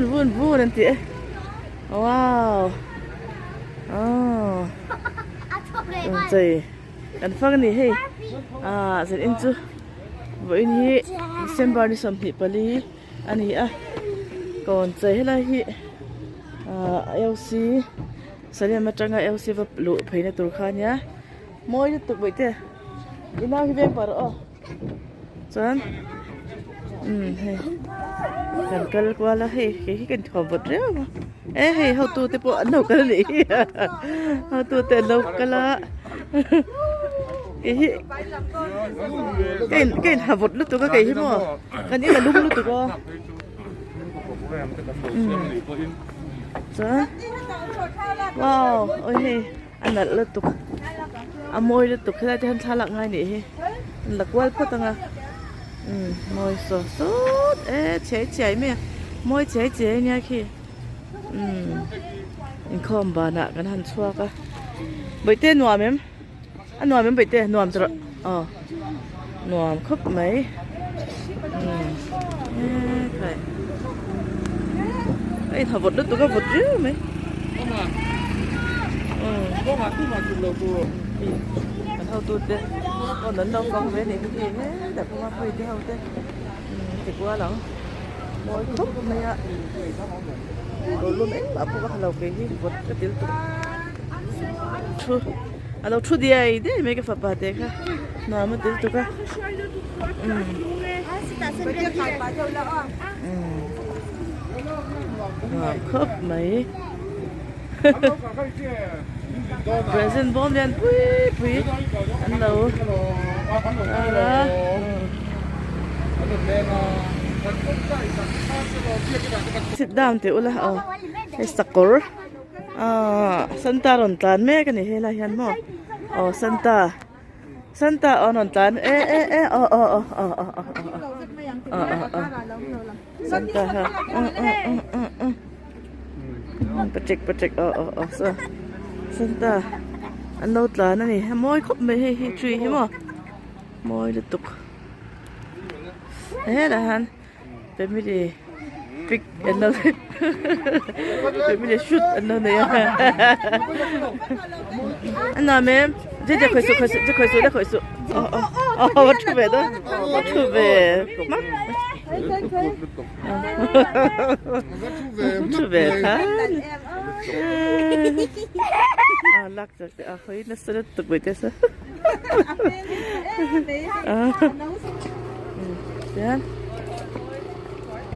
vun nanti. Wow. Oh. Chei. Kan phang ni hei. Zan inchu. Voi ni December ni som hi pali ani a. Kon chei la hi. LC. Sari ma tanga LC va lu pheina tur khania. Moi tu boite. Ina hi veng par o. Chan. Hei. Kan kal kwala hei cái kan thobot re ma. Hei how tu te po anau kal ni. How tu te lo kala. Cái habot lu tu ka kai hi mo. Kan ni la lum lu tu ko. Wow, ôi hei, anh lật lật tục, môi lật tục, cái này thằng lặng ngay nè, lật quay phốt tăng à, môi sốt sốt, cháy mẹ, môi cháy nha khi, không bà nè cái hắn xua cả, bậy tê nuam em, anh nuam em bậy tê nuam rồi, nuam khóc mấy, cái anh học vật đó tụi có vật chứ mấy. Anh hậu tụt đấy, còn đến đâu con về này cái gì hết, đẹp không phải cái hậu đấy, thì qua lắm, mỗi khúc này ạ, rồi luôn ấy bảo cô có lâu cái gì vật cái tiếng tụt, chú, đâu chú đi ai đấy mấy cái phật bà đấy cả, nào mới tiếng tụt cả, khớp mấy present bom đen pui anh đâu đó sit down thì ula cái sakor Santa ron tan me cái này hay là hiền mo Santa on tan Santa ha Patrick so Santa anh lâu là nó này môi khóc mê hay truy hay mà môi được tục thế là hắn để mới đi pick anh lâu để mới đi shoot anh lâu này anh làm em thế giờ khởi sự bắt thu về đó bắt thu về mắt thu về khá lắc rồi khởi nó sẽ tục về thế sao